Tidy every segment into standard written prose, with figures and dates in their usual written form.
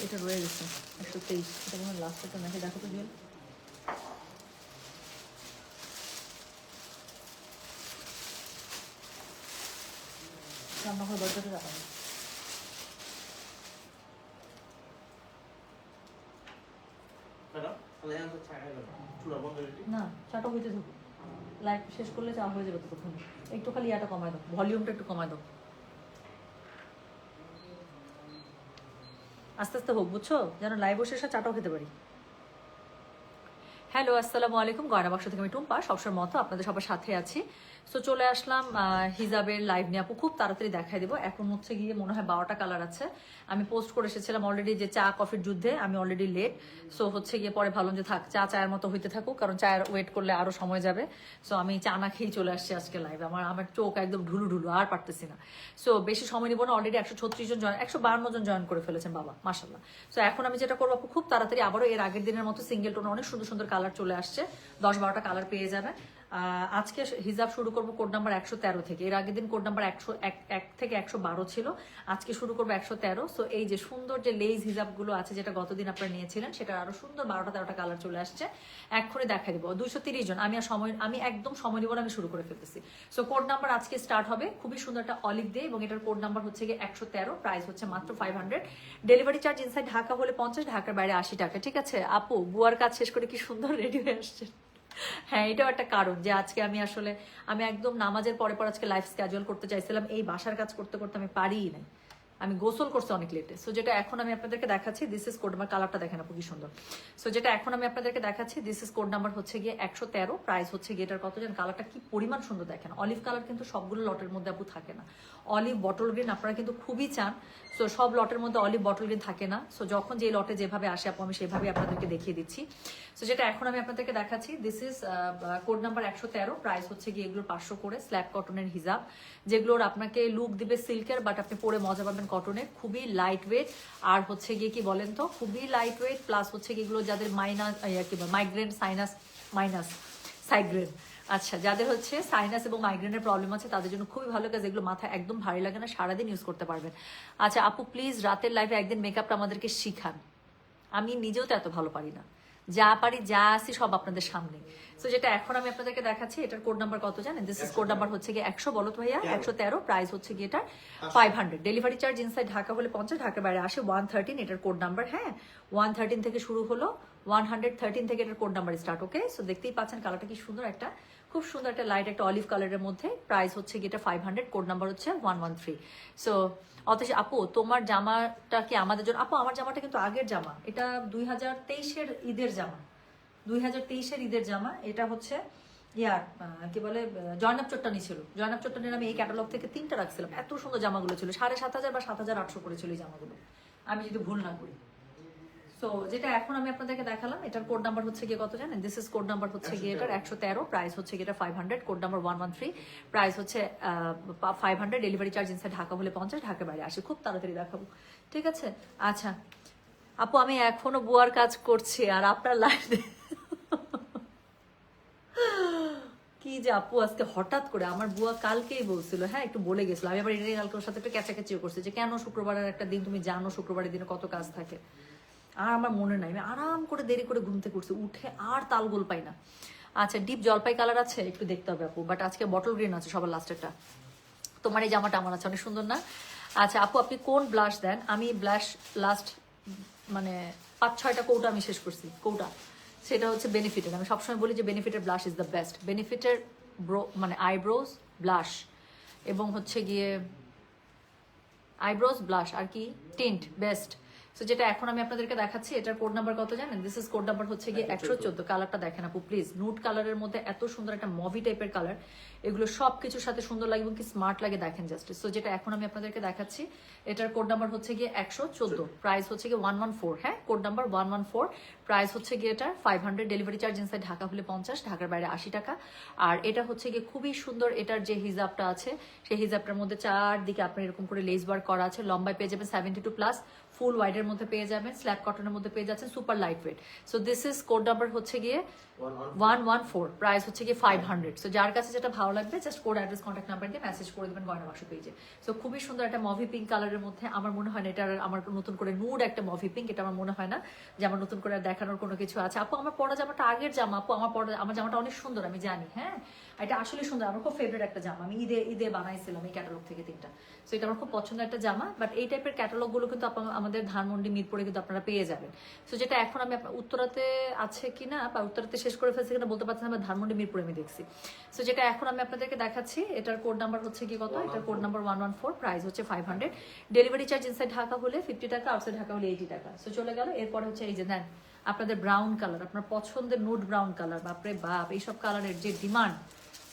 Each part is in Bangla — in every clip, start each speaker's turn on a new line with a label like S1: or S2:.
S1: এটা রয়ে গেছে 123, এটা মনে হয় লাস্ট একটা নাকি, দেখো তো জুয়েল। রান্নাঘর দরজাটা রাখা না, চাটা হইতে থাকুক, লাইট শেষ করলে চা হয়ে যাবে ততক্ষণ। একটু খালি ইয়াটা কমায় দাও, ভলিউমটা একটু কমায় দাও, আস্তে আস্তে হোক বুঝছো, যেন লাইভ বসে এসে চাটাও খেতে পারি। হ্যালো, আসসালামু আলাইকুম। গয়না বাক্স থেকে আমি টুম্পা, সবসময় মতো আপনাদের সবার সাথে আছি। সো চলে আসলাম হিজাবের লাইভ নিয়ে। আপু খুব তাড়াতাড়ি দেখাই দেবো, এখন হচ্ছে গিয়ে মনে হয় 12টা কালার আছে। আমি পোস্ট করে এসেছিলাম অলরেডি যে চা কফির যুদ্ধে আমি অলরেডি লেট। সো হচ্ছে গিয়ে পরে ভাবলাম যে থাক, চায়ের মতো হইতে থাকুক, কারণ চায়ের ওয়েট করলে আরো সময় যাবে। সো আমি চা না খেয়েই চলে আসছি আজকে লাইভে। আমার চোখ একদম ঢুলু ঢুলু, আর পারতেছি না। সো বেশি সময় নিব না, অলরেডি 136 জন জয়েন, 152 জন জয়েন করে ফেলেছেন বাবা, মাশাল্লাহ। সো এখন আমি যেটা করবো আপু, খুব তাড়াতাড়ি আবারও এর আগের দিনের মতো সিঙ্গেল টোন অনেক সুন্দর সুন্দর কালার চলে আসছে, 10-12টা কালার পেয়ে যাবে। আজকে হিজাব শুরু করবো কোড নাম্বার 113 থেকে। এর আগের দিন কোড নাম্বার 101 থেকে 112 ছিল, আজকে শুরু করবো 113। সো এই যে সুন্দর যে লেজ হিজাবগুলো আছে, যেটা গতদিন আপনারা নিয়েছিলেন, সেটা আরো সুন্দর 12টা-13টা কালার চলে আসছে। এক্ষুনি দেখাই দেবো। 230 জন, আমি একদম সময় নিব না, আমি শুরু করে ফেলতেছি। সো কোড নাম্বার আজকে স্টার্ট হবে, খুবই সুন্দর একটা অলিভ দিয়ে, এবং এটার কোড নাম্বার হচ্ছে গিয়ে 113, প্রাইস হচ্ছে মাত্র 500। ডেলিভারি চার্জ ইনসাইড ঢাকা হলে 50, ঢাকার বাইরে 80 টাকা। ঠিক আছে আপু, বুয়ার কাজ শেষ করে কি সুন্দর রেডি হয়ে আসছে। হ্যাঁ, এটাও একটা কারণ যে আজকে আমি একদম নামাজের পরে পর আজকে লাইফ স্ক্যাজুয়াল করতে চাইছিলাম, এই বাসার কাজ করতে করতে আমি পারিই নাই। আমি গোসল করছি অনেক লেটে। সো যেটা এখন আমি আপনাদেরকে দেখাচ্ছি, দিস ইজ কোড নাম্বার, কালারটা দেখেন আপু কি সুন্দর। সো যেটা এখন আমি আপনাদেরকে দেখাচ্ছি, দিস ইজ কোড নাম্বার হচ্ছে গিয়ে 113, প্রাইস হচ্ছে গিয়ে এটার কত জানেন? কালারটা কি পরিমাণ সুন্দর দেখেন। অলিভ কালার কিন্তু সবগুলো লটের মধ্যে আপু থাকে না, অলিভ বটল গ্রিন আপনারা কিন্তু খুবই চান। সো সব লটের মধ্যে অলিভ বটল গ্রিন থাকে না। সো যখন যে লটে যেভাবে আসে আপু, আমি সেভাবে আপনাদেরকে দেখিয়ে দিচ্ছি। সো যেটা এখন আমি আপনাদেরকে দেখাচ্ছি, this is code number 113, price হচ্ছে গিয়ে এগুলো 500 করে। স্ল্যাব কটনের হিজাব, যেগুলোর আপনাকে লুক দিবে সিল্কের, বাট আপনি পরে মজা পাবেন কটনের, খুবই লাইট ওয়েট। আর হচ্ছে গিয়ে কি বলেন তো, খুবই লাইট ওয়েট, প্লাস হচ্ছে গিয়ে এগুলো যাদের মাইগ্রেন, সাইনাস, সাইগ্রেন, আচ্ছা যাদের হচ্ছে সাইনাস এবং মাইগ্রেনের প্রবলেম আছে, তাদের জন্য খুবই ভালো কাজ। এগুলো মাথা একদম ভারী লাগে না, সারাদিন ইউজ করতে পারবেন। আচ্ছা আপু প্লিজ রাতের লাইফে একদিন মেকআপটা আমাদেরকে শিখান, আমি নিজেও তো এত ভালো পারি না, যা পারি যা আসি সব আপনাদের সামনে। সো যেটা এখন আমি আপনাদেরকে দেখাচ্ছি, এটার কোড নাম্বার কত জানেন? দিস ইজ কোড নাম্বার হচ্ছে গিয়ে 100, বলো তো ভাইয়া, 113, প্রাইস হচ্ছে গিয়ে এটার 500। ডেলিভারি চার্জ ইনসাইড ঢাকা হলে 50, ঢাকার বাইরে আসে 113, এটার কোড নাম্বার। হ্যাঁ, 113 থেকে শুরু হলো, 113 থেকে এটার কোড নাম্বার স্টার্ট। ওকে, সো দেখতেই পাচ্ছেন কালারটা কি সুন্দর, একটা খুব সুন্দর একটা লাইট একটা অলিভ কালারের মধ্যে। প্রাইস হচ্ছে গিয়ে এটা 500, কোড নাম্বার হচ্ছে 113। সো অথচ আপু তোমার জামাটা কি আমাদের জন্য? আপু আমার জামাটা কিন্তু আগের জামা, এটা 2023-এর ঈদের জামা, 2023-এর ঈদের জামা। এটা হচ্ছে ইয়ার কি বলে, জয়নাব চট্টানি ছিল। জয়নাব চট্টানির আমি এই ক্যাটালগ থেকে 3টা রাখছিলাম, এত সুন্দর জামাগুলো ছিল, 7,500 বা 7,800 করে ছিল এই জামাগুলো, আমি যদি ভুল না করি। সো যেটা এখন আমি আপনাদেরকে দেখালাম, এটার কোড নাম্বার হচ্ছে গিয়ে কত জানেন? দিস ইজ কোড নাম্বার হচ্ছে গিয়ে এটার 113, প্রাইস হচ্ছে গিয়ে এটা 500, কোড নাম্বার 113, প্রাইস হচ্ছে 500। ডেলিভারি চার্জ ইনসাইড ঢাকা হলে 50, ঢাকার বাইরে আসে। খুব তাড়াতাড়ি দেখাবো, ঠিক আছে? আচ্ছা আপু, আমি এখনো বুয়ার কাজ করছি আর আপনার লাইফ কি যে আপু আজকে হঠাৎ করে আমার বুয়া কালকেই বলছিল, হ্যাঁ একটু বলে গেছিল, আমি আবার এটা কালকে ওর সাথে একটু ক্যাচাক্যাচিও করছি যে কেন শুক্রবারের একটা দিন, তুমি জানো শুক্রবারের দিনে কত কাজ থাকে। আর আমার মনে নাই, আমি আরাম করে দেরি করে ঘুমতে করছি, উঠে আর তালগোল পাই না। আচ্ছা ডিপ জলপাই কালার আছে, একটু দেখতে হবে আপু, বাট আজকে বটল গ্রিন আছে সবার লাস্টেরটা। তোমার এই জামাটা আমার আছে, অনেক সুন্দর না? আচ্ছা আপু আপনি কোন ব্লাশ দেন? আমি ব্লাশ লাস্ট মানে 5-6টা কৌটা আমি শেষ করছি, কৌটা। সেটা হচ্ছে বেনিফিটের, আমি সবসময় বলি যে বেনিফিটের ব্লাশ ইজ দ্য বেস্ট। বেনিফিটের মানে আইব্রোজ ব্লাশ, এবং হচ্ছে গিয়ে আইব্রোজ ব্লাশ আর কি টিন্ট বেস্ট। সো যেটা এখন আমি আপনাদেরকে দেখাচ্ছি, এটার কোড নাম্বার কত জানেন? দিস ইজ কোড নাম্বার হচ্ছে গিয়ে 114। কালারটা দেখেন আপু প্লিজ, নুট কালারের মধ্যে এত সুন্দর একটা মভি টাইপের কালার, এগুলো সব কিছুর সাথে সুন্দর লাগে এবং কি স্মার্ট লাগে, দেখেন জাস্ট। সো যেটা এখন আমি আপনাদেরকে দেখাচ্ছি, এটার কোড নাম্বার হচ্ছে গিয়ে 114, প্রাইস হচ্ছে গিয়ে 114। হ্যাঁ, কোড নাম্বার 114, প্রাইস হচ্ছে গিয়ে এটার 500। ডেলিভারি চার্জ ইনসাইড ঢাকা হলে 50, ঢাকার বাইরে 80 টাকা। আর এটা হচ্ছে গিয়ে খুবই সুন্দর, এটার যে হিজাবটা আছে সেই হিজাবটার মধ্যে চারদিকে আপনার এরকম করে লেস ওয়ার্ক করা আছে, লম্বায় পেয়ে যাবেন 72+, ফুল ওয়াইডের মধ্যে পেয়ে যাবেন, স্ল্যাব কটনের মধ্যে পেয়ে যাচ্ছেন, super light weight. So this is code number হচ্ছে গিয়ে 114, প্রাইস হচ্ছে গিয়ে 500। সো যার কাছে যেটা ভালো লাগবে just code address contact number দিয়ে মেসেজ করে দেবেন গয়না বাক্স পেজে। সো খুবই সুন্দর একটা মভি পিঙ্ক কালারের মধ্যে, আমার মনে হয় না এটা আমার নতুন করে নুড একটা মভি পিঙ্ক, এটা আমার মনে হয় না যে আমার নতুন করে দেখানোর কোনো কিছু আছে। আপু আমার পরা জামাটা আগের জামা, আপু আমার জামাটা অনেক সুন্দর আমি জানি, হ্যাঁ এটা আসলে সুন্দর, আমার খুব ফেভারিট একটা জামা, আমি ঈদে বানাইছিলাম এই ক্যাটালগ থেকে 3টা। সো এটা আমার খুব পছন্দের একটা জামা, বাট এই টাইপের ক্যাটালগ গুলো কিন্তু আমাদের ধানমন্ডি মিরপুরে কিন্তু আপনারা পেয়ে যাবেন। সো যেটা এখন আমি উত্তরাতে আছে কিনা বা উত্তরাতে শেষ করে ফেলছি কিনা বলতে পারছি না, ধানমন্ডি মিরপুরে আমি দেখছি। সো যেটা এখন আমি আপনাদেরকে দেখাচ্ছি, এটার কোড নাম্বার হচ্ছে কি কত, এটার কোড নাম্বার 114, প্রাইস হচ্ছে 500। ডেলিভারি চার্জ ইনসাইড ঢাকা হলে 50 টাকা, আউটসাইড ঢাকা হলে 80 টাকা। সো চলে গেল। এরপরে হচ্ছে এই যে দেন আপনাদের ব্রাউন কালার, আপনার পছন্দের নুড ব্রাউন কালার, বাপরে বাপ এইসব কালারের যে ডিমান্ড,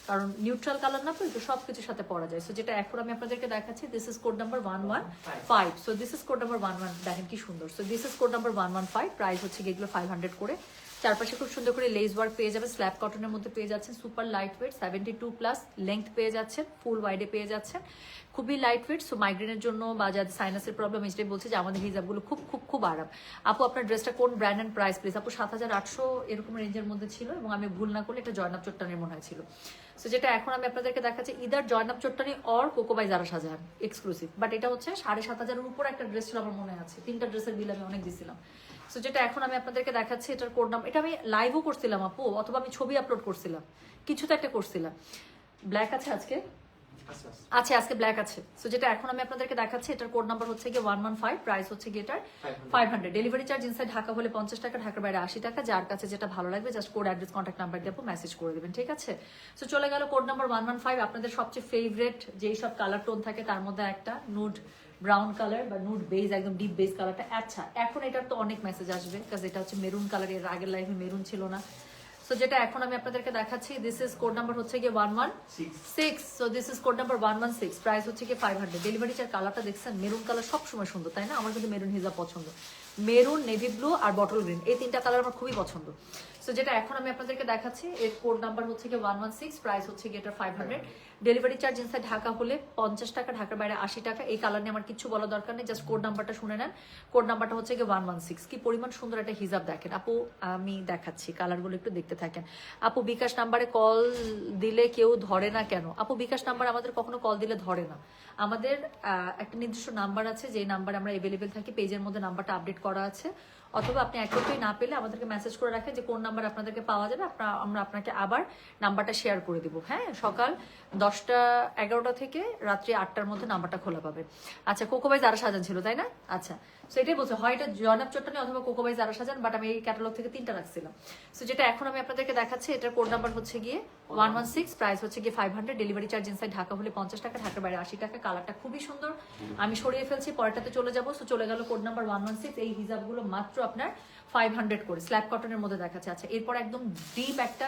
S1: কারণ নিউট্রাল কালার না তো এটা সবকিছুর সাথে পরা যায়। সো যেটা এখন আমি আপনাদেরকে দেখাচ্ছি, this is code number 115। So this is code number 11, দেখেন কি সুন্দর। So this is code number 115, price হচ্ছে এগুলো 500 করে। চারপাশে খুব সুন্দর করে লেস ওয়ার্ক পেয়ে যাবেন, স্ল্যাব কটনের মধ্যে পেয়ে যাচ্ছেন, সুপার লাইট ওয়েট, 72+ লেংথ পেয়ে যাচ্ছেন, ফুল ওয়াইডে পেয়ে যাচ্ছেন, খুবই লাইট ওয়েট। সো মাইগ্রেনের জন্য বা যাদের সাইনাসের প্রবলেম, এটাই বলছে যে আমাদের হিজাবগুলো খুব খুব খুব আরাম। আপু আপনার ড্রেসটা কোন ব্র্যান্ড অ্যান্ড প্রাইস প্লিজ? আপু 7800 এরকম রেঞ্জের মধ্যে ছিল, এবং আমি ভুল না করলে এটা জয়নাব চট্টানের মনে হয় ছিল। সো যেটা এখন আমি আপনাদেরকে দেখাচ্ছি, either Zainab Chottani or Coco by Zara Shahjahan exclusive, but এটা হচ্ছে 7500-এর উপর একটা ড্রেস ছিল আমার মনে আছে, 3টা ড্রেসের বিল আমি অনেক দিছিলাম। সো যেটা এখন আমি আপনাদেরকে দেখাচ্ছি, এটার কোড নাম, এটা আমি লাইভও করছিলাম আপু, অথবা আমি ছবি আপলোড করছিলাম, কিছু তো একটা করছিলাম। ব্ল্যাক আছে আজকে, আচ্ছা আজকে ব্ল্যাক আছে। সো যেটা এখন আমি আপনাদেরকে দেখাচ্ছি, এটার কোড নাম্বার হচ্ছে গিয়ে 115, প্রাইস হচ্ছে গিয়ে এটার 500। ডেলিভারি চার্জ ইনসাইড ঢাকা হলে 50 টাকা, ঢাকার বাইরে 80 টাকা। যার কাছে যেটা ভালো লাগবে just code address contact number দিয়ে মেসেজ করে দেবেন, ঠিক আছে? সো চলে গেল কোড নাম্বার 115, আপনাদের সবচেয়ে ফেভারিট যেই সব কালার টোন থাকে তার মধ্যে একটা নুড ব্রাউন কালার বা নুড বেজ, একদম ডিপ বেজ কালারটা। আচ্ছা এখন এটার তো অনেক মেসেজ আসবে, কারণ এটা হচ্ছে মেরুন কালার, এর আগের লাইফে মেরুন ছিল না। সো যেটা এখন আমি আপনাদেরকে দেখাচ্ছি, দিস ইজ কোড নাম্বার হচ্ছে গিয়ে 116। So this is code number 116, price হচ্ছে গিয়ে 500। ডেলিভারি চার্জ, কালারটা দেখছেন মেরুন কালার সবসময় সুন্দর তাই না? আমার কিন্তু মেরুন হিজাব পছন্দ, মেরুন, নেভি ব্লু আর বটল গ্রিন, এই 3টা কালার আমার খুবই পছন্দ। সো যেটা এখন আমি আপনাদেরকে দেখাচ্ছি, এর কোড নাম্বার হচ্ছে গিয়ে 116, প্রাইস হচ্ছে গিয়ে এটা 500। ডেলিভারি চার্জ ইনসাইড ঢাকা হলে 50 টাকা, ঢাকার বাইরে 80 টাকা। এই কালার নিয়ে আমার কিছু বলা দরকার নেই, জাস্ট কোড নাম্বারটা শুনে নেন। কোড নাম্বারটা হচ্ছে গিয়ে 116। কি পরিমাণ সুন্দর একটা হিজাব দেখেন আপু, আমি দেখাচ্ছি কালারগুলো একটু দেখতে থাকেন। আপু বিকাশ নাম্বারে কল দিলে কেউ ধরে না কেন? আপু বিকাশ নাম্বার আমাদের কখনো কল দিলে ধরে না, আমাদের একটা নির্দিষ্ট নাম্বার আছে যে নাম্বারে আমরা অ্যাভেলেবেল থাকি, পেজের মধ্যে নাম্বারটা আপডেট করা আছে। অথবা আপনি একটাই না পেলে আমাদেরকে মেসেজ করে রাখেন যে কোন নাম্বার আপনাদেরকে পাওয়া যাবে, আমরা আপনাকে আবার নাম্বারটা শেয়ার করে দিব। হ্যাঁ, সকাল 10টা-11টা থেকে রাত্রি 8টার মধ্যে নাম্বারটা খোলা পাবে। আচ্ছা কোকোবাই জারা শাহজাহান ছিল তাই না? আচ্ছা, সো এটাই বলছে, হয় এটা জয়নাব চট্টানি অথবা কোকোবাই জারা শাহজাহান, বাট আমি এই ক্যাটালগ থেকে 3টা রাখছিলাম। সো যেটা এখন আমি আপনাদেরকে দেখাচ্ছি, এটার কোড নাম্বার হচ্ছে গিয়ে 116, প্রাইস হচ্ছে গিয়ে 500। ডেলিভারি চার্জ ইনসাইড ঢাকা হলে 50 টাকা, ঢাকার বাইরে 80 টাকা। কালারটা খুবই সুন্দর, আমি সরিয়ে ফেলছি, পরেরটাতে চলে যাবো। সো চলে গেল কোড নাম্বার 116। এই হিজাবগুলো মাত্র আপনার 500 করে, স্ল্যাব কটনের মধ্যে দেখাচ্ছে। আচ্ছা এরপর একদম ডিপ একটা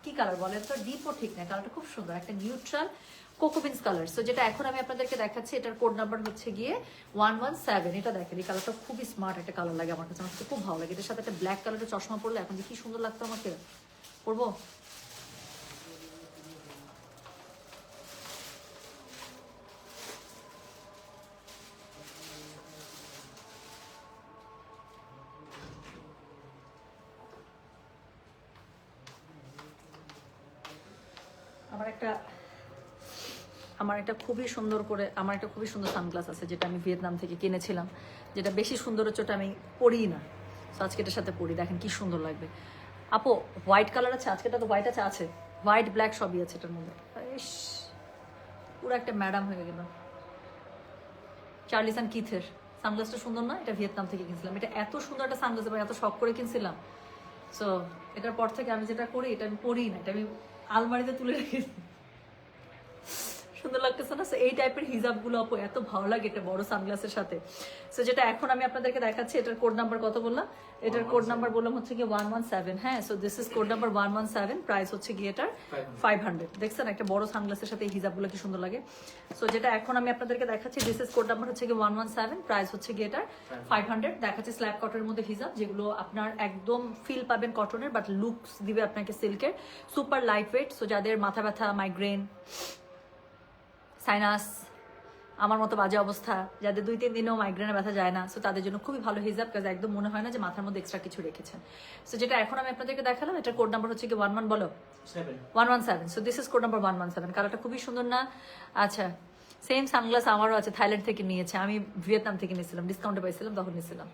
S1: কি কালার বলে তো, ডিপও ঠিক না, কালারটা খুব সুন্দর, একটা নিউট্রাল কোকোবিনস কালার। সো যেটা এখন আমি আপনাদেরকে দেখাচ্ছি, এটার কোড নাম্বার হচ্ছে গিয়ে 117। এটা দেখেন, এই কালারটা খুবই স্মার্ট একটা কালার লাগে আমার কাছে, খুব ভালো লাগে। এটার সাথে একটা ব্ল্যাক কালারের চশমা পরলে এখন যে কি সুন্দর লাগতো আমাকে, পরবো। আমার একটা খুবই সুন্দর সানগ্লাস আছে, যেটা আমি ভিয়েতনাম থেকে কিনেছিলাম, যেটা বেশি সুন্দর হচ্ছে, ওটা আমি পরিই না। তো আজকে এটার সাথে পরি, দেখেন কি সুন্দর লাগবে। আপু হোয়াইট কালার আছে, আজকেটা তো হোয়াইট আছে, হোয়াইট ব্ল্যাক সবই আছে এটার মধ্যে। ইস, পুরো একটা ম্যাডাম হয়ে গেল। চার্লিস অ্যান্ড কিথের সানগ্লাসটা সুন্দর না? এটা ভিয়েতনাম থেকে কিনছিলাম, এটা এত সুন্দর একটা সানগ্লাস, এত শখ করে কিনছিলাম। সো এটার পর থেকে আমি যেটা করি, এটা আমি পরিই না, এটা আমি আলমারিতে তুলে রেখেছি। সুন্দর লাগতেছে না? এই টাইপের হিজাবগুলো আপু এত ভালো লাগে এটা বড় সানগ্লাসের সাথে। সো যেটা এখন আমি আপনাদেরকে দেখাচ্ছি, এটার কোড নাম্বার কত বললাম? এটার কোড নাম্বার বললাম হচ্ছে গিয়ে 117। হ্যাঁ, so this is code number 117, price হচ্ছে গিয়ে এটার 500। দেখছেন একটা বড় সানগ্লাসের সাথে এই হিজাবগুলো কি সুন্দর লাগে। সো যেটা এখন আমি আপনাদেরকে দেখাচ্ছি, দিস ইজ কোড নাম্বার হচ্ছে গিয়ে 117, প্রাইস হচ্ছে গিয়ে এটার 500। দেখাচ্ছি স্ল্যাব কটনের মধ্যে হিজাব, যেগুলো আপনার একদম ফিল পাবেন কটনের, বাট লুকস দিবে আপনাকে সিল্কের, সুপার লাইট ওয়েট। সো যাদের মাথা ব্যথা, মাইগ্রেন, সাইনাস, আমার মতো বাজে অবস্থা, যাদের 2-3 দিনেও মাইগ্রেনে ব্যথা যায় না, সো তাদের জন্য খুবই ভালো হিজাব, কাজ একদম মনে হয় না যে মাথার মধ্যে এক্সট্রা কিছু রেখেছেন। সো যেটা এখন আমি আপনাদেরকে দেখালাম, এটার কোড নাম্বার হচ্ছে কি 11 বলো 117। So this is code number 117। কালারটা খুবই সুন্দর না? আচ্ছা, সেম সানগ্লাস আমারও আছে, থাইল্যান্ড থেকে নিয়েছে, আমি ভিয়েতনাম থেকে নিয়েছিলাম, ডিসকাউন্টে পাইছিলাম তখন নিয়েছিলাম।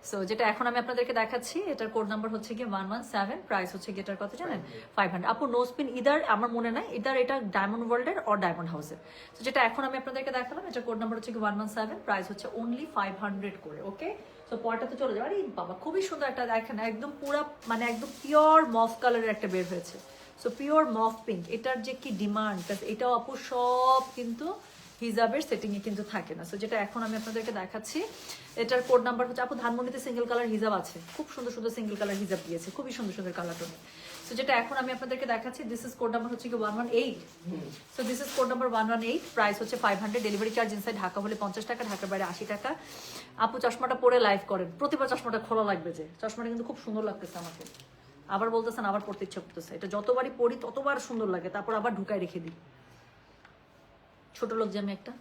S1: সো যেটা এখন আমি আপনাদেরকে দেখাচ্ছি, এটার কোড নাম্বার হচ্ছে কি 117, প্রাইস হচ্ছে কি এটার কত জানেন? 500। আপু নো স্পিন ইদার, আমার মনে নাই ইদার এটা ডায়মন্ড ওয়ার্ল্ডের অর ডায়মন্ড হাউসের। তো যেটা এখন আমি আপনাদেরকে দেখালাম, এটার কোড নাম্বার হচ্ছে কি 117, প্রাইস হচ্ছে অনলি 500 করে। ওকে, সো পরটা তো চলে যাবে। আরে বাবা খুবই সুন্দর একটা, দেখেন একদম পুরা মানে একদম পিওর মফ কালারের একটা বের হয়েছে। সো পিওর মফ পিঙ্ক, এটার যে কি ডিমান্ড, এটাও আপু সব কিন্তু হিজাবের সেটিং এ কিন্তু থাকে না। সো যেটা এখন আমি আপনাদেরকে দেখাচ্ছি, এটার কোড নাম্বার হচ্ছে, আপু ধানমন্ডিতে সিঙ্গেল কালার হিজাব আছে, খুব সুন্দর সুন্দর সিঙ্গেল কালার হিজাব দিয়েছে, খুবই সুন্দর সুন্দর কালার টোনে। সো যেটা এখন আমি আপনাদেরকে দেখাচ্ছি, দিস ইজ কোড নাম্বার হচ্ছে কি 118। So this is code number 118, price হচ্ছে 500, ডেলিভারি চার্জ ইনসাইড ঢাকা হলে 50 টাকা, ঢাকার বাইরে 80 টাকা। আপু চশমাটা পরে লাইভ করেন, প্রতিবার চশমাটা খোলা লাগবে, যে চশমাটা কিন্তু খুব সুন্দর লাগতেছে আমাকে, আবার বলতেছেন আবার পড়তে ইচ্ছা করতেছে, এটা যতবারই পড়ি ততবার সুন্দর লাগে, তারপর আবার ঢুকায় রেখে দিই। ছোট লোক যে আমি একটা,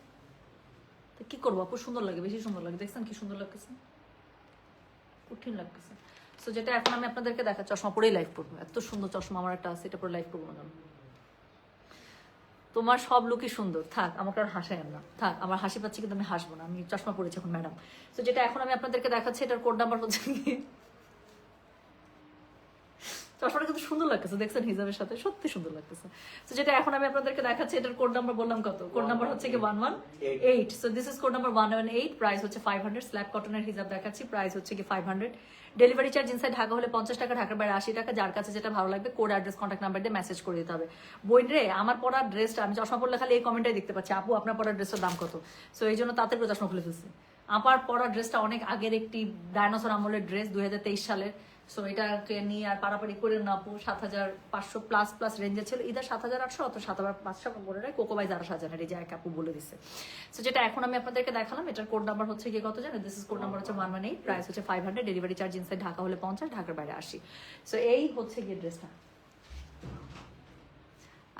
S1: তো কি করবো আপু, সুন্দর লাগে, বেশি সুন্দর লাগে, দেখছেন কি সুন্দর লাগতেছে, কঠিন লাগতেছে। সো যেটা এখন আমি আপনাদেরকে দেখা, চশমা পরেই লাইভ করবো, এত সুন্দর চশমা আমার একটা আছে, এটা পরে লাইভ করবো না। তোমার সব লুকই সুন্দর, থাক আমাকে আর হাসাই না, থাক আমার হাসি পাচ্ছি কিন্তু আমি হাসবো না, আমি চশমা পরেছি এখন ম্যাডাম। তো যেটা এখন আমি আপনাদেরকে দেখাচ্ছি, এটার কোড নাম্বার হচ্ছে কি, চশমাটা কিন্তু সুন্দর লাগতেছে, দেখছেন হিজাবের সাথে সত্যি সুন্দর লাগতেছে। তো যেটা এখন আমি আপনাদেরকে দেখাচ্ছি, এটার কোড নাম্বার বললাম কত, কোড নাম্বার হচ্ছে কি 118। So this is code number 118, price হচ্ছে 500। স্ল্যাব কটনের হিজাব দেখাচ্ছি, প্রাইস হচ্ছে কি 500, ডেলিভারি চার্জ ইনসাইড ঢাকা হলে 50 টাকা, ঢাকার বাইরে 80 টাকা। যার কাছে যেটা ভালো লাগবে কোড অ্যাড্রেস কন্ট্যাক্ট নাম্বার দিয়ে মেসেজ করে দিতে হবে। বোন রে, আমার পরা ড্রেসটা, আমি চশমা পরলে খালি এই কমেন্টটাই দেখতে পাচ্ছি, আপু আপনার পরা ড্রেসটার দাম কত। সো এই জন্য তাড়াতাড়ি করে চশমা খুলে ফেলছি। আমার পরা ড্রেসটা অনেক আগের একটি ডায়নোসর আমলের ড্রেস, 2023 সালের। সো এটাকে নিয়ে আর পারাপারি করে না আপু, 7500 প্লাস প্লাস রেঞ্জে ছিল, ইদার 7800 অত 7500 বলে রায়, কোকোবাই যারা সাজানের, এই যে এক আপু বলে দিচ্ছে। সো যেটা এখন আমি আপনাদেরকে দেখালাম, এটার কোড নাম্বার হচ্ছে কি কত জানেন? দিস ইজ কোড নাম্বার হচ্ছে 118, প্রাইস হচ্ছে 500, ডেলিভারি চার্জ ইনসাইড ঢাকা হলে 50, ঢাকার বাইরে 80। সো এই হচ্ছে গিয়ে ড্রেসটা।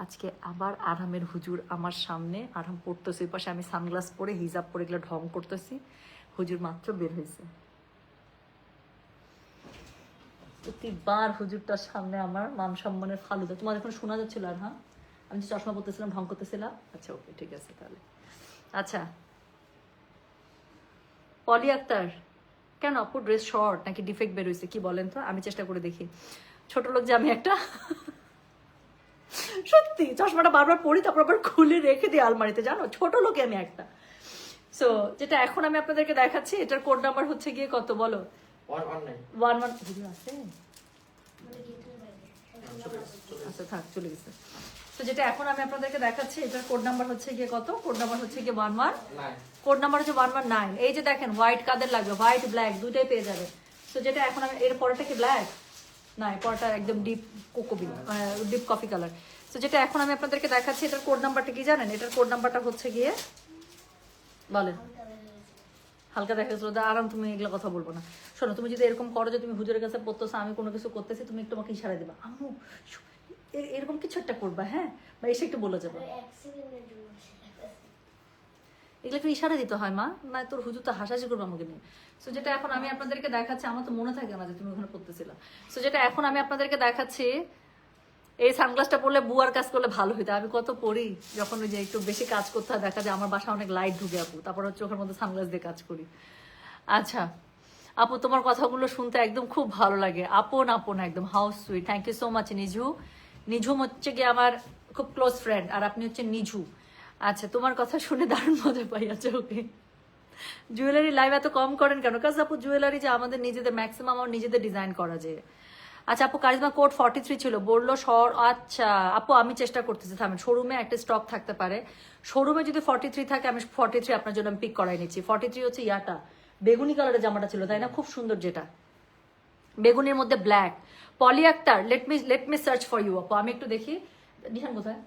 S1: আজকে আবার আরামের হুজুর আমার সামনে, আরাম পড়তেছে, ওই পাশে আমি সানগ্লাস পরে হিজাব পরে এগুলো ঢং করতেছি, হুজুর মাত্র বের হয়েছে। প্রতিবার হুজুরটার সামনে আমার মান সম্মানের ফালুদা। তোমার এখন শোনা যাচ্ছিল? আর হ্যাঁ, আমি যে চশমা পরতেছিলাম ঢং করতেছিলাম। আচ্ছা ওকে, ঠিক আছে তাহলে। আচ্ছা, পলি আক্তার, কেন আপু ড্রেস শর্ট নাকি ডিফেক্ট বের হয়েছে কি বলেন তো, আমি চেষ্টা করে দেখি। ছোট লোক যে আমি একটা, সত্যি চশমাটা বারবার পরি, তারপর আবার খুলে রেখে দিই আলমারিতে, জানো, ছোট লোকে আমি একটা। সো যেটা এখন আমি আপনাদেরকে দেখাচ্ছি, এটার কোড নাম্বার হচ্ছে গিয়ে কত বলো? 11 আছে। আচ্ছা থাক, চলে গেছে। তো যেটা এখন আমি আপনাদেরকে দেখাচ্ছি, এটার কোড নাম্বার হচ্ছে গিয়ে কত? কোড নাম্বার হচ্ছে গিয়ে 11, কোড নাম্বার হচ্ছে 119। এই যে দেখেন, হোয়াইট কাদের লাগবে, হোয়াইট ব্ল্যাক দুইটাই পেয়ে যাবে। তো যেটা এখন আমি, এর পরেটা কি ব্ল্যাক না, এর পরেটা একদম ডিপ কোকোবিন, ডিপ কফি কালার। তো যেটা এখন আমি আপনাদেরকে দেখাচ্ছি, এটার কোড নাম্বারটা কি জানেন? এটার কোড নাম্বারটা হচ্ছে গিয়ে, বলেন। হালকা দেখা গেছিল, আরাম, তুমি এগুলো কথা বলবো না। শোনো, তুমি যদি এরকম করো যে তুমি হুজুরের কাছে পড়তেছো, আমি কোনো কিছু করতেছি, তুমি একটু আমাকে ইশারা দিবা, আম্মু এরকম কিছু একটা করবা, হ্যাঁ, বা এসে একটু বলে যাবো। এগুলো একটু ইশারা দিতে হয় মা, না তোর হুজুর তো হাসাহাসি করবো আমাকে নিয়ে। সো যেটা এখন আমি আপনাদেরকে দেখাচ্ছি, আমার তো মনে থাকে না যে তুমি ওখানে পড়তেছিলা। সো যেটা এখন আমি আপনাদেরকে দেখাচ্ছি, এই সানগ্লাসটা পরলে বুয়ার কাজ করলে ভালো হইতো। আমি কত পড়ি যখন ওই যে একটু বেশি কাজ করতে হয়, দেখা যায় আমার বাসা অনেক লাইট ঢুকে আপু, তারপর হচ্ছে ওখানে মধ্যে সানগ্লাস দিয়ে কাজ করি। আচ্ছা আপু, তোমার কথাগুলো শুনতে একদম খুব ভালো লাগে, আপন আপন একদম, house sweet, thank you so much Nijhu. Nijhum হচ্ছে গিয়ে আমার খুব ক্লোজ ফ্রেন্ড, আর আপনি হচ্ছে নিঝু। আচ্ছা, তোমার কথা শুনে দারুণ মজা পাই। আচ্ছা ওকে, জুয়েলারি লাইভ এত কম করেন কেন? কাজ আপু জুয়েলারি যে আমাদের নিজেদের ম্যাক্সিমাম আমার নিজেদের ডিজাইন করা যায়। আচ্ছা আপু, কারিজমা কোড 43 ছিল বললো আচ্ছা আপু, আমি চেষ্টা করতেছি, থামেন, শোরুমে একটা স্টক থাকতে পারে, শোরুমে যদি 43 থাকে, আমি 43 আপনার জন্য পিক করাই নিচ্ছি। 43 হচ্ছে ইয়াটা বেগুনি কালারের জামাটা ছিল, তাই না? খুব সুন্দর, যেটা বেগুনির মধ্যে black. Poli Akter, let me search for you আপু, আমি একটু দেখি। নিহান কোথায়?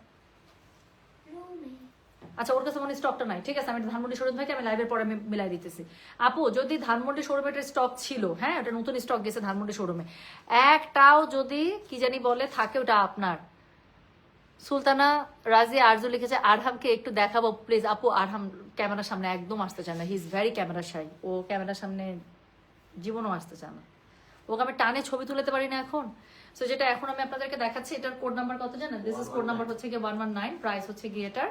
S1: আচ্ছা, ওর কাছে মনে স্টকটা নাই, ঠিক আছে, আমি ধানমন্ডি শোরুম থেকে আমি লাইভের পরে আমি মিলাই দিতেছি। আপু, যদি ধানমন্ডি শোরুমে একটা স্টক ছিল, হ্যাঁ, ওটা নতুন স্টক গেছে ধানমন্ডি শোরুমে, একটাও যদি কি জানি বলে থাকে, ওটা আপনার সুলতানা রাজি আরজু লিখেছে আরহামকে একটু দেখাবো প্লিজ। আপু আরহাম ক্যামেরার সামনে একদম আসতে চায় না, হি ইজ ভেরি ক্যামেরা শাই। ও ক্যামেরার সামনে জীবনও আসতে চায় না, ওকে আমি টানে ছবি তুলতে পারি না এখন। সো যেটা এখন আমি আপনাদেরকে দেখাচ্ছি, এটার কোড নাম্বার কত জানেন? দিস ইজ কোড নাম্বার হচ্ছে গিয়ে 119, প্রাইস হচ্ছে গিয়ে এটার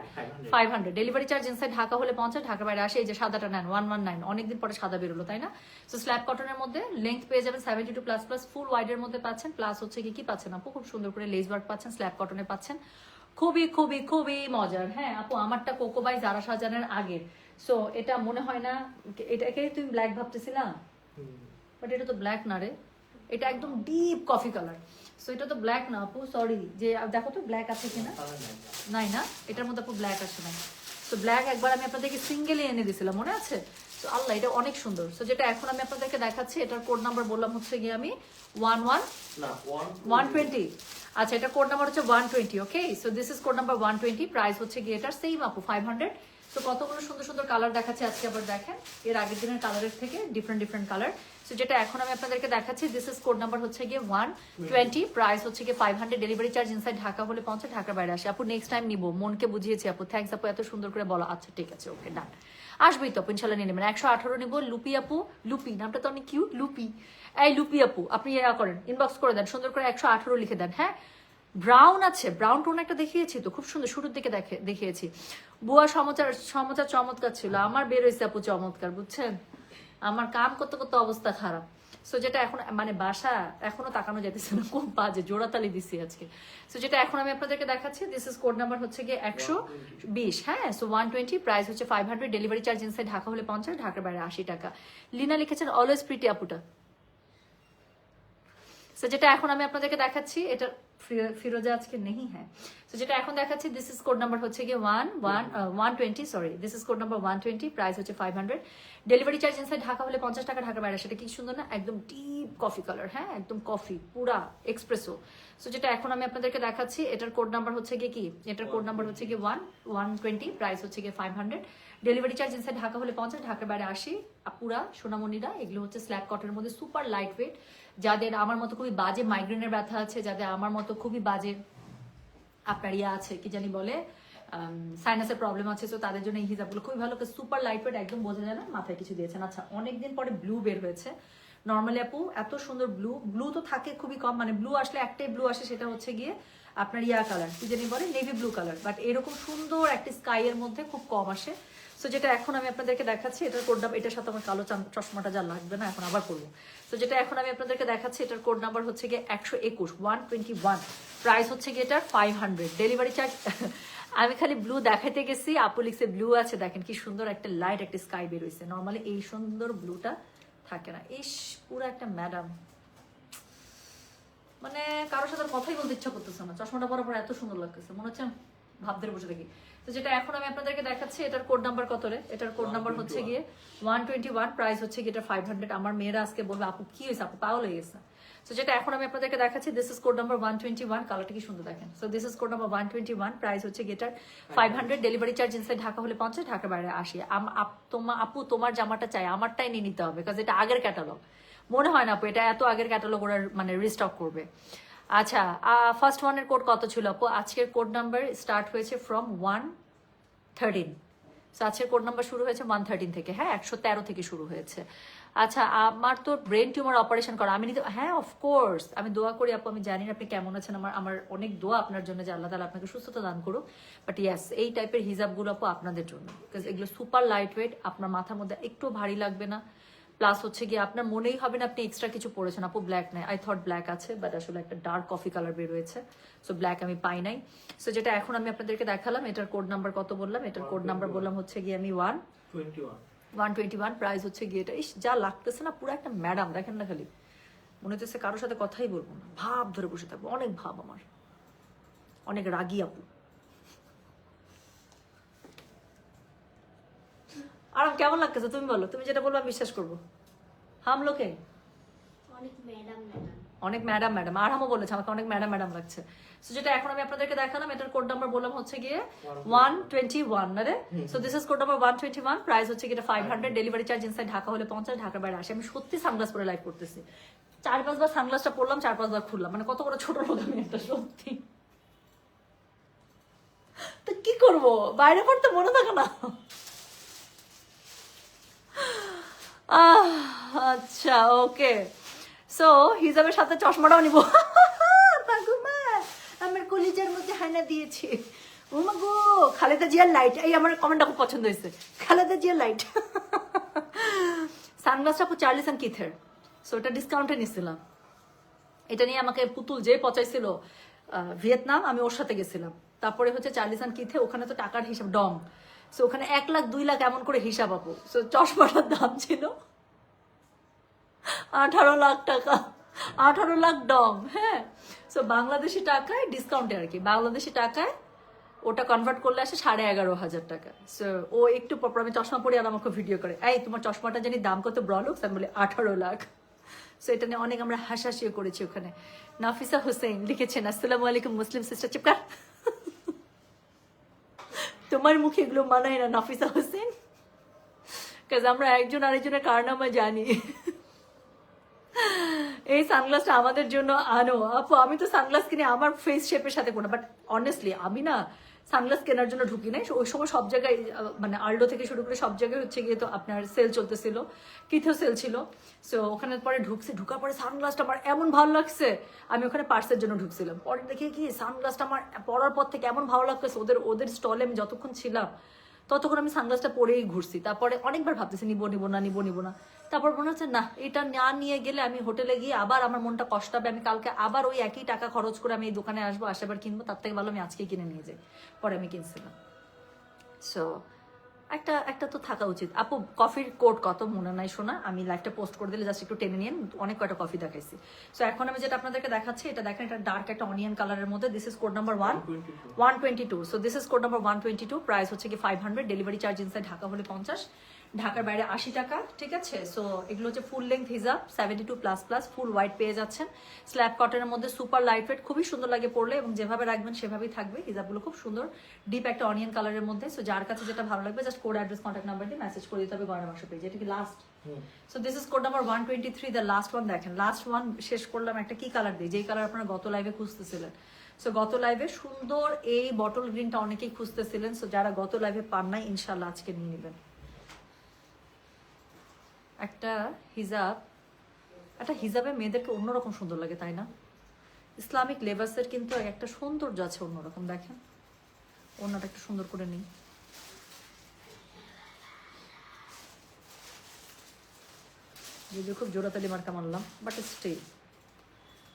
S1: 500। ডেলিভারি চার্জ ইনসাইড ঢাকা হলে 50, ঢাকার বাইরে আসে। এই যে সাদাটা নেন 119, অনেকদিন পরে সাদা বেরোলো তাই না? সো স্ল্যাব কটনের মধ্যে লেন্থ পেয়ে যাবেন 72 প্লাস প্লাস, ফুল ওয়াইডের মধ্যে পাচ্ছেন, প্লাস হচ্ছে কি পাচ্ছেন আপু, খুব সুন্দর করে লেস ওয়ার্ক পাচ্ছেন, স্ল্যাব কটনে পাচ্ছেন, খুবই খুবই খুবই মজার। হ্যাঁ আপু আমারটা কোকোবাই জারা সাজানের আগের। সো এটা মনে হয় না, এটাকে তুমি ব্ল্যাক ভাবতেছি না, বাট এটা তো ব্ল্যাক না রে, এটা একদম ডিপ কফি কালার। সো এটা তো ব্ল্যাক না আপু, সরি। যে দেখো তো ব্ল্যাক আছে কিনা, নাই না, এটার মধ্যে আপু ব্ল্যাক আসে না। সো ব্ল্যাক একবার আমি আপনাদেরকে সিঙ্গেলি এনে দিয়েছিলাম, মনে আছে? সো আল্লাহ এটা অনেক সুন্দর। সো যেটা এখন আমি আপনাদেরকে দেখাচ্ছি, এটার কোড নাম্বার বললাম হচ্ছে গিয়ে আমি 120। আচ্ছা এটা কোড নাম্বার হচ্ছে 120। Okay, so this is code number 120, price হচ্ছে গিয়ে এটার সেম আপু 500। তো কতগুলো সুন্দর সুন্দর কালার দেখাচ্ছে আজকে, আবার দেখেন এর আগের দিনের কালারের থেকে ডিফারেন্ট ডিফারেন্ট কালার। সো যেটা এখন আমি আপনাদেরকে দেখাচ্ছি, দিস ইজ কোড নাম্বার হচ্ছে গিয়ে 120, প্রাইস হচ্ছে গিয়ে 500। ডেলিভারি চার্জ ইনসাইড ঢাকা হলে 50, ঢাকার বাইরে আসে। আপু নেক্সট টাইম নিবো, মনকে বুঝিয়েছি আপু, থ্যাংকস আপু এত সুন্দর করে বলো। আচ্ছা ঠিক আছে, ওকে ডান, আসবেই তো আপু ইনশাল্লাহ নিয়ে নেবেন। 118 নিবো। লুপি আপু, লুপি নামটা তো অনেক কিউট, লুপি। এই লুপি আপু আপনি ইয়া করেন, ইনবক্স করে দেন, সুন্দর করে 118 লিখে দেন। হ্যাঁ ব্রাউন আছে, ব্রাউন টোন একটা দেখিয়েছি তো, খুব সুন্দর, শুরুর দিকে দেখিয়েছি। বুয়া সমাচার সমাচার চমৎকার ছিল, আমার বের হয়েছে আপু চমৎকার, বুঝছেন? আমার কাম করতে করতে অবস্থা খারাপ। সো যেটা এখন মানে বাসা এখনো তাকানো যাইতেছে না, খুব বাজে, জোড়াতালি দিছি আজকে। সো যেটা এখন আমি আপনাদেরকে দেখাচ্ছি, দিস ইজ কোড নাম্বার হচ্ছে গিয়ে 120। হ্যাঁ সো 120, প্রাইস হচ্ছে 500। ডেলিভারি চার্জ ইনসাইড ঢাকা হলে 50, ঢাকার বাইরে 80 টাকা। লিনা লিখেছেন অলওয়েজ প্রিটি আপুটা। সো যেটা এখন আমি আপনাদেরকে দেখাচ্ছি, এটা ফিরোজা আজকে নেই। হ্যাঁ তো যেটা এখন দেখাচ্ছি, দিস ইজ কোড নাম্বার হচ্ছে গিয়ে 120, sorry this is code number 120, price হচ্ছে 500। ডেলিভারি চার্জ ইনসাইড ঢাকা হলে 50 টাকা, ঢাকার বাইরে। সেটা কি সুন্দর না, একদম ডিপ কফি কালার। হ্যাঁ একদম কফি, পুরা এক্সপ্রেসো। সো যেটা এখন আমি আপনাদেরকে দেখাচ্ছি, এটার কোড নাম্বার হচ্ছে গিয়ে কি, এটার কোড নাম্বার হচ্ছে গিয়ে 120, প্রাইস হচ্ছে গিয়ে 500। ডেলিভারি চার্জ ইনসাইড ঢাকা হলে 50, ঢাকার বাইরে 80। পুরা সোনামণিরা, এগুলো হচ্ছে স্ল্যাব কটনের মধ্যে সুপার লাইট ওয়েট। যাদের আমার মতো খুবই বাজে মাইগ্রেনের ব্যথা আছে, যাদের আমার মতো খুবই বাজে আপনার ইয়া আছে কি জানি বলে সাইনাসের প্রবলেম আছে, তো তাদের জন্য এই হিজাবগুলো খুবই ভালো, সুপার লাইট ওয়েট, একদম বোঝা যায় না মাথায় কিছু দিয়েছেন। আচ্ছা অনেকদিন পরে ব্লু বের হয়েছে। নর্মালি আপু এত সুন্দর ব্লু তো থাকে খুবই কম, মানে ব্লু আসলে একটাই ব্লু আসে, সেটা হচ্ছে গিয়ে আপনার ইয়া কালার কি জানি বলে, নেভি ব্লু কালার, বাট এরকম সুন্দর একটা স্কাই এর মধ্যে খুব কম আসে। সো যেটা এখন আমি আপনাদেরকে দেখাচ্ছি, এটার কোড নাম্বার, এটার সাথে আমার কালো চশমাটা যা লাগবে না, এখন আবার করবো। তো যেটা এখন আমি আপনাদেরকে দেখাচ্ছি, এটার কোড নাম্বার হচ্ছে গিয়ে 121, 121, প্রাইস হচ্ছে গিয়ে এটার 500। ডেলিভারি চার্জ আমি খালি ব্লু দেখাইতে গেছি, আপু লিখছে ব্লু আছে, দেখেন কি সুন্দর একটা লাইট একটা স্কাই বের হয়েছে। নর্মালি এই সুন্দর ব্লুটা থাকে না। ইস পুরো একটা ম্যাডাম, মানে কারোর সাথে কথাই বলতে ইচ্ছা করতেছে না, চশমাটা পরার পর এত সুন্দর লাগতেছে, মনে হচ্ছে ভাব ধরে বসে থাকি। তো যেটা এখন আমি আপনাদেরকে দেখাচ্ছি, এটার কোড নাম্বার কত রে, এটার কোড নাম্বার হচ্ছে গিয়ে 121, প্রাইস হচ্ছে গিয়ে এটা 500। আমার মেয়েরা আজকে বলবে আপু কি হয়েছে, আপু পাগল হয়ে গেছে। তো যেটা এখন আমি আপনাদেরকে দেখাচ্ছি, দিস ইজ কোড নাম্বার 121, কালারটা কি সুন্দর দেখেন। So this is code number 121, price হচ্ছে গিয়ে এটার 500। ডেলিভারি চার্জ ইনসাইড ঢাকা হলে 50, ঢাকার বাইরে 80। আপু তোমার জামাটা চাই, আমারটাই নিয়ে নিতে হবে, কারণ এটা আগের ক্যাটালগ। মনে হয় না আপু এটা এত আগের ক্যাটালগ ওরা মানে রিস্টক করবে। আচ্ছা ফার্স্ট ওয়ানের কোড কত ছিল আপু? আজকের কোড নাম্বার স্টার্ট হয়েছে ফ্রম 113। আজকের কোড নাম্বার শুরু হয়েছে 113 থেকে। হ্যাঁ 113 থেকে শুরু হয়েছে। আচ্ছা আমার তো ব্রেন টিউমার অপারেশন করা, আমি নিতে, হ্যাঁ অফকোর্স আমি দোয়া করি আপু, আমি জানি না আপনি কেমন আছেন, আমার অনেক দোয়া আপনার জন্য যে আল্লাহ তাআলা আপনাকে সুস্থতা দান করুক। বাট ইয়াস এই টাইপের হিজাবগুলো আপু আপনাদের জন্য, বিকজ এগুলো সুপার লাইট ওয়েট, আপনার মাথার মধ্যে একটু ভারী লাগবে না, প্লাস হচ্ছে গিয়ে আপনার মনেই হবে না আপনি এক্সট্রা কিছু পরেছেন। আপু ব্ল্যাক নাই, আই থট ব্ল্যাক আছে, বাট আসলে একটা ডার্ক কফি কালার বের হয়েছে, সো ব্ল্যাক আমি পাই নাই। সো যেটা এখন আমি আপনাদেরকে দেখালাম, এটার কোড নাম্বার কত বললাম, এটার কোড নাম্বার বললাম হচ্ছে গিয়ে আমি 121, প্রাইস হচ্ছে গিয়ে এটা। ইস যা লাগতেছে না, পুরো একটা ম্যাডাম, দেখেন না খালি মনে হচ্ছে কারোর সাথে কথাই বলবো না, ভাব ধরে বসে থাকবো, অনেক ভাব আমার, অনেক রাগী আপু। আর কেমন লাগতেছে তুমি বলো, তুমি যেটা বলবো আমি বিশ্বাস করবো। হাম লোকে অনেক ম্যাডাম ম্যাডাম, আরহামও বলেছে আমাকে অনেক ম্যাডাম ম্যাডাম লাগছে। সো যেটা এখন আমি আপনাদেরকে দেখালাম, এটার কোড নাম্বার বললাম হচ্ছে গিয়ে 121 না রে। So this is code number 121, price হচ্ছে গিয়ে 500। ডেলিভারি চার্জ ইনসাইড ঢাকা হলে 50, ঢাকার বাইরে 80। আমি সত্যি সানগ্লাস পরে লাইভ করতেছি, 4-5 বার সানগ্লাসটা পরলাম, 4-5 বার খুললাম, মানে কত বড় ছোট লোক আমি একটা, সত্যি তো কি করব, বাইরে পড়তে মনে থাকে না। আচ্ছা ওকে, সো হিজাবের সাথে চশমাটাও নিব। আমার কলিজার মধ্যে হানা দিয়েছে। ও মা গো, খালেদা জিয়ার লাইট, এই আমার কমেন্টটা খুব পছন্দ হয়েছে, খালেদা জিয়ার লাইট। সানগ্লাসটা চার্লিস অ্যান্ড কিথের, সো এটা ডিসকাউন্টে নিছিলাম। এটা নিয়ে আমাকে পুতুল যে পচাইছিল ভিয়েতনাম, আমি ওর সাথে গেছিলাম। তারপরে হচ্ছে চার্লিস অ্যান্ড কিথে, ওখানে তো টাকার হিসাব ডং, সো ওখানে 1 লাখ 2 লাখ এমন করে হিসাব আপু। সো চশমাটার দাম ছিল 18 লাখ টাকা, 18 লাখ ডং। হ্যাঁ, সো বাংলাদেশি টাকায় ডিসকাউন্টে আর কি, বাংলাদেশি টাকায় ওটা কনভার্ট করলে আসে 11,500 টাকা। সো ও একটু পর আমি চশমা পরে আর আমাকে ভিডিও করে, এই তোমার চশমাটা জানি দাম কত ব্রলুক্স, আমি বলি 18 লাখ। সো এটা নিয়ে অনেক আমরা হাসাহাসিও করেছি ওখানে। নাফিসা হোসেন লিখেছেন, আসসালামু আলাইকুম মুসলিম সিস্টার। চিপকার, তোমার মুখে এগুলো মানায় না নাফিসা হোসেন, কাজ আমরা একজন আরেকজনের কারনামা জানি। এই সানগ্লাসটা আমাদের জন্য আনো আপু। আমি তো সানগ্লাস কিনে আমার ফেস শেপের সাথে কোনো, বাট অনেস্টলি আমি না সানগ্লাস কেনার জন্য ঢুকি নাই। ওই সময় সব জায়গায় মানে আল্ডো থেকে শুরু করে সব জায়গায় হচ্ছে গিয়ে তো আপনার সেল চলতেছিল, কিথেও সেল ছিল। সো ওখানে পরে ঢুকছি, ঢুকার পরে সানগ্লাসটা আমার এমন ভালো লাগছে, আমি ওখানে পার্সের জন্য ঢুকছিলাম। পরে দেখে কি সানগ্লাসটা আমার পরার পর থেকে এমন ভালো লাগতেছে, ওদের স্টলে আমি যতক্ষণ ছিলাম ততক্ষণ আমি সানগ্লাসটা পরেই ঘুরছি। তারপরে অনেকবার ভাবতেছি নিবো না, তারপর মনে হচ্ছে না, এটা না নিয়ে গেলে আমি হোটেলে গিয়ে আবার আমার মনটা কষ্ট হবে, আমি কালকে আবার ওই একই টাকা খরচ করে আমি এই দোকানে আসবো, আসাবার কিনবো, তার থেকে ভালো আমি আজকেই কিনে নিয়ে যাই। পরে আমি কিনছিলাম। সো একটা তো থাকা উচিত। আপু কফির কোড কত মনে নাই শোনা, আমি লাইভটা পোস্ট করে দিলে জাস্ট একটু টেনে নিয়ে, অনেক কয়টা কফি দেখাইছি। সো এখন আমি যেটা আপনাদেরকে দেখাচ্ছি, এটা দেখেন, এটা ডার্ক একটা অনিয়ন কালারের মধ্যে। This is code number 122। So this is code number 122। Price হচ্ছে কি 500, ডেলিভারি চার্জ ইনসাইড ঢাকা হলে 50, ঢাকার বাইরে 80 টাকা। ঠিক আছে, সো এগুলো হচ্ছে ফুল লেন্থ হিজাব, 72++, ফুল হোয়াইট পেয়ে যাচ্ছেন, স্ল্যাব কটনের মধ্যে, সুপার লাইট ওয়েট, খুবই সুন্দর লাগে পরলে, এবং যেভাবে রাখবেন সেভাবেই থাকবে। হিজাবগুলো খুব সুন্দর, ডিপ একটা অনিয়ন কালারের মধ্যে। সো যার কাছে যেটা ভালো লাগবে just code, address, contact number দিয়ে মেসেজ করে দিতে হবে গয়না বাক্স পেজে। এটা কি last? So this is code number 123, the last one. দেখেন লাস্ট ওয়ান শেষ করলাম। একটা কি কালার দিই, যেই কালার আপনারা গত লাইভে খুঁজতেছিলেন। সো গত লাইভে সুন্দর এই বটল গ্রিনটা অনেকেই খুঁজতেছিলেন। সো যারা গত লাইভে পান নাই, ইনশাল্লাহ আজকে নিয়ে নেবেন। একটা হিজাবে মেয়েদেরকে অন্যরকম সুন্দর লাগে, তাই না? ইসলামিক লেবাসের কিন্তু একটা সৌন্দর্য আছে অন্যরকম। দেখেন অন্যটা একটু সুন্দর করে নিই। যদিও খুব জোড়াতালি মার্কা মারলাম, বাট স্টিল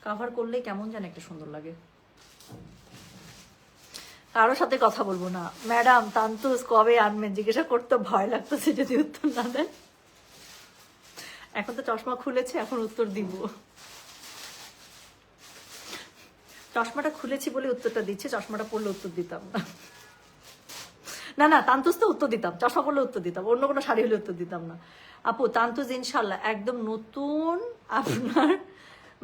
S1: কাভার করলেই কেমন যেন একটা সুন্দর লাগে। কারোর সাথে কথা বলবো না, ম্যাডাম তান্তুস কবে আনবেন জিজ্ঞাসা করতে ভয় লাগতেছে যদি উত্তর না দেন। এখন তো চশমা খুলেছে, এখন উত্তর দিব। চশমাটা খুলেছি বলে উত্তরটা দিচ্ছে, চশমাটা পরলে উত্তর দিতাম না। না তান্তুস তো উত্তর দিতাম, চশমা পরলে উত্তর দিতাম, অন্য কোনো শাড়ি হলে উত্তর দিতাম না। আপু তান্তুস ইনশাল্লাহ একদম নতুন, আপনার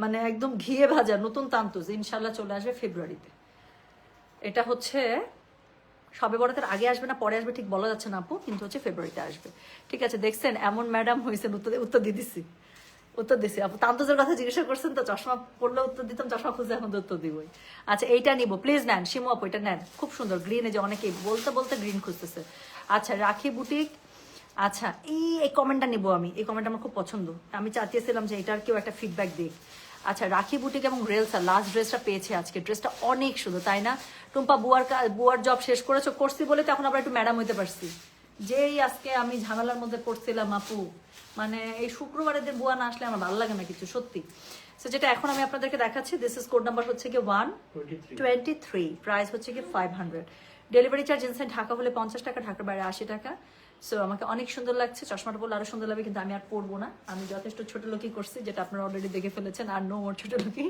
S1: মানে একদম ঘিয়ে ভাজা নতুন তান্তুস ইনশাল্লাহ চলে আসবে ফেব্রুয়ারিতে। এটা হচ্ছে সবে বরাতের আগে আসবে না পরে আসবে ঠিক বলা যাচ্ছে না আপু, কিন্তু হচ্ছে ফেব্রুয়ারিতে আসবে। ঠিক আছে, দেখছেন এমন ম্যাডাম হয়েছেন, উত্তর দিয়ে দিছি আপু। তান্তুজের কথা জিজ্ঞাসা করছেন তো, চশমা পড়লে উত্তর দিতাম, চশমা খুঁজে এখন তো উত্তর দিবই। আচ্ছা এইটা নিবো, প্লিজ নেন শিমু আপু, এটা নেন, খুব সুন্দর গ্রিনে, যে অনেকেই বলতে গ্রিন খুঁজতেছে। আচ্ছা রাখি বুটিক, আচ্ছা এই কমেন্টটা নিবো আমি, এই কমেন্ট আমার খুব পছন্দ, আমি চাচ্ছিলাম যে এটার কেউ একটা ফিডব্যাক দিক। আচ্ছা রাখি বুটিক এবং রেলসা লাস্ট ড্রেসটা পেয়েছে আজকে, ড্রেসটা অনেক সুন্দর, তাই না? টুম্পা বুয়ার জব শেষ করছি বলে তো এখন আবার একটু ম্যাডাম হইতে পারছি। যেই আজকে আমি ঝামেলার মধ্যে পড়ছিলাম আপু, মানে এই শুক্রবারের দিন বুয়া না আসলে আমার ভালো লাগে না কিছু, সত্যি। সো যেটা এখন আমি আপনাদেরকে দেখাচ্ছি, দিস ইজ কোড নাম্বার হচ্ছে কি 123, প্রাইস হচ্ছে কি 500, ডেলিভারি চার্জ ইনসাইড ঢাকা হলে 50 টাকা, ঢাকার বাইরে 80 টাকা। সো আমাকে অনেক সুন্দর লাগছে, চশমাটা পরলে আরো সুন্দর লাগবে, কিন্তু আমি আর পরবো না, আমি যথেষ্ট ছোট লোকই করছি, যেটা আপনারা অলরেডি দেখে ফেলেছেন, আর নো মোর ছোট লোকই।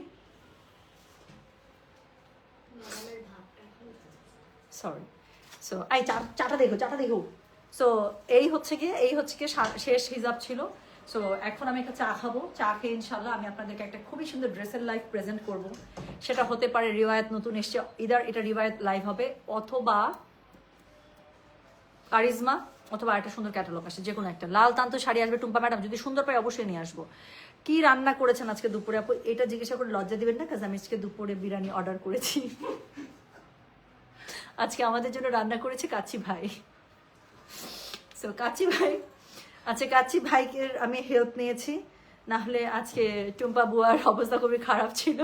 S1: সরি। সো এই চাটা দেখো। সো এই হচ্ছে গিয়ে শেষ হিজাব ছিল। সো এখন আমি একটা চা খাবো, চা খেয়ে ইনশাল্লাহ আমি আপনাদেরকে একটা খুবই সুন্দর ড্রেসের লাইভ প্রেজেন্ট করব। সেটা হতে পারে রিওয়ায়াত নতুন এসছে, ইদার এটা রিওয়ায়াত লাইভ হবে, অথবা কারিজমা, অথবা একটা সুন্দর ক্যাটালগ আসে, যে কোনো একটা। লাল তান্ত শাড়ি আসবে টুম্পা ম্যাডাম, যদি সুন্দর পাই অবশ্যই নিয়ে আসবো। কি রান্না করেছেন আজকে দুপুরে আপু, এটা জিজ্ঞাসা করে লজ্জা দিবেন না, কাজ আমি আজকে দুপুরে বিরিয়ানি অর্ডার করেছি। আজকে আমাদের জন্য রান্না করেছে কাচ্চি ভাই। সো কাচ্চি ভাই, আচ্ছা কাচ্চি ভাইকে আমি হেল্প নিয়েছি, না হলে আজকে টুম্পা বুয়ার অবস্থা খুবই খারাপ ছিল।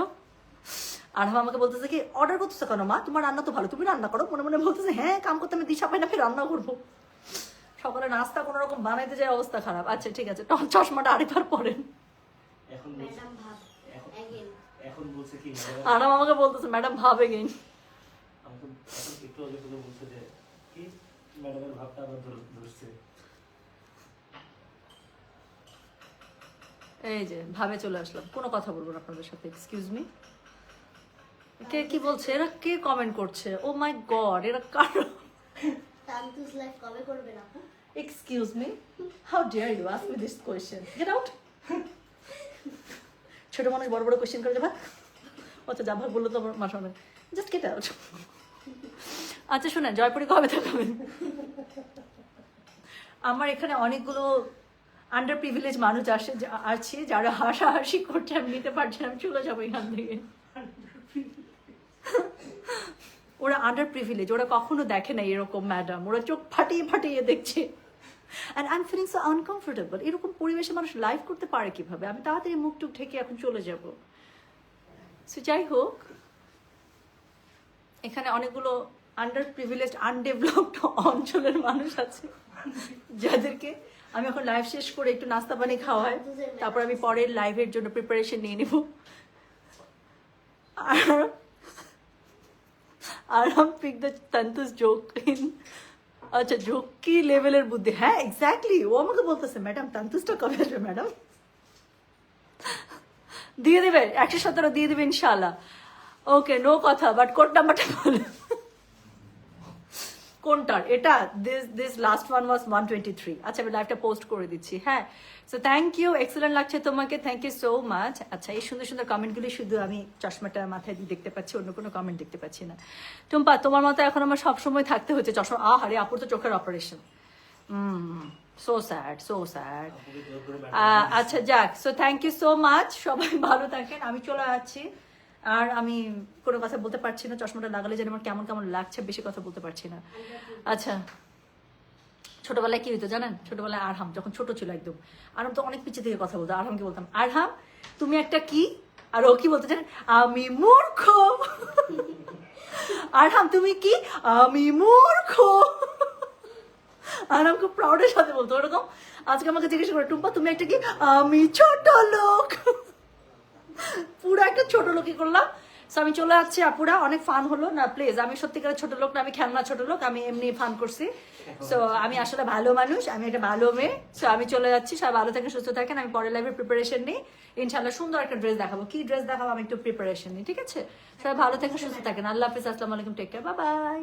S1: আর আমাকে বলতেছে কি অর্ডার করতেছে কেন মা, তোমার রান্না তো ভালো, তুমি রান্না করো। মনে মনে বলতেছে হ্যাঁ কাম করতে আমি দিশা পাই না, ফের রান্না করবো। সকালে নাস্তা কোনো রকম বানাইতে যায় অবস্থা খারাপ। আচ্ছা ঠিক আছে, চশমাটা আরেকবার পরেন। আরাম আমাকে বলতেছে ম্যাডাম ভাবে গেন। এই যে ভাবে চলে আসলাম, কোনো কথা বলবো না আপনাদের সাথে। এক্সকিউজ মি, কে কি বলছে, এরা কে কমেন্ট করছে? ও মাই গড, এরা কারো।
S2: তান্তুস লাইভ কবে করবেন আপু?
S1: Excuse me, how dare you ask me this question, get out. ছোট মানুষ বড় বড় কোয়েশ্চেন করে যাবা। আচ্ছা যা ভাগ বললো তো আমার মাসা অনেক, জাস্ট গেট আউট। আচ্ছা শোনেন, জয়পুরে কবে থাকবেন? আমার এখানে অনেকগুলো আন্ডার প্রিভিলেজ মানুষ আছে যারা হাসাহাসি করছে, আমি নিতে পারছি না, আমি চলে যাবো এখান থেকে। ওরা আন্ডার প্রিভিলেজ, ওরা কখনো দেখে না এরকম ম্যাডাম, ওরা চোখ ফাটিয়ে ফাটিয়ে দেখছে। And I am feeling so uncomfortable. এরকম পরিবেশে মানুষ লাইভ করতে পারে কিভাবে? আমি তাড়াতাড়ি মুখ টুক ঢেকে এখন চলে যাব। সো যাই হোক, এখানে অনেকগুলো আন্ডার প্রিভিলেজড আনডেভেলপড অঞ্চলের মানুষ আছে যাদেরকে আমি এখন লাইভ শেষ করে একটু নাস্তা পানি খাওয়াই, তারপর আমি পরের লাইভের জন্য প্রিপারেশন নিয়ে নিব। আর পিক দ্য তান্তুস জোক ইন, আচ্ছা জোক কি লেভেলের বুদ্ধি। হ্যাঁ এক্স্যাক্টলি, ও আমাকে বলতেছে ম্যাডাম তান্তুসটা কবে আসবে ম্যাডাম? দিয়ে দেবে 117 দিয়ে দেবে ইনশাআল্লাহ। ওকে নো কথা, বাট কোড নাম্বারটা বলো। কোনটার? এটা দিস লাস্ট ওয়ান ওয়াজ 123। আচ্ছা আমি লাইভটা পোস্ট করে দিচ্ছি। হ্যাঁ, সো থ্যাংক ইউ, এক্সেলেন্ট লাগছে তোমাকে, থ্যাংক ইউ সো মাচ। আচ্ছা এই সুন্দর সুন্দর কমেন্টগুলি শুধু আমি চশমাটা মাথায় দিয়ে দেখতে পাচ্ছি, অন্য কোনো কমেন্ট দেখতে পাচ্ছি না। টুম্পা তোমার মতো এখন আমার সবসময় থাকতে হচ্ছে চশমা। আরে আপুর তো চোখের অপারেশন। So sad, so sad. আচ্ছা যাক, so thank you so much, সবাই ভালো থাকেন। আমি চলে যাচ্ছি, আর আমি কোনো কথা বলতে পারছি না, চশমাটা লাগালে যেন আমার কেমন কেমন লাগছে, বেশি কথা বলতে পারছি না। আচ্ছা ছোটবেলায় কি হইতো জানেন? ছোটবেলায় আরহাম যখন ছোট ছিল একদম, আরহাম তো অনেক পিছিয়ে থেকে কথা বলতো। আরহামকে বলতাম আরহাম তুমি একটা কি, আর ও কি বলতো জানেন? আমি মূর্খ। আরহাম তুমি কি? আমি মূর্খ। আরহাম খুব প্রাউডের সাথে বলতো ওরকম। আজকে আমাকে জিজ্ঞেস করে টুম্পা তুমি একটা কি? আমি ছোট লোক। পুরো একটা ছোট লোকই করলাম। সো আমি চলে যাচ্ছি আপুরা, অনেক ফান হলো না? প্লিজ, আমি সত্যিকারের ছোট লোক না, আমি খেলনা ছোট লোক, আমি এমনি ফান করছি। সো আমি আসলে ভালো মানুষ, আমি একটা ভালো মেয়ে। সো আমি চলে যাচ্ছি, সবাই ভালো থাকেন, সুস্থ থাকেন। আমি পরের লাইভের প্রিপারেশন নিই, ইনশাল্লাহ সুন্দর একটা ড্রেস দেখাবো। কি ড্রেস দেখাবো আমি একটু প্রিপারেশন নিই, ঠিক আছে? সবাই ভালো থাকেন, সুস্থ থাকেন। আল্লাহ হাফিজ, আসসালামু আলাইকুম, টেক কেয়ার, বাই বাই।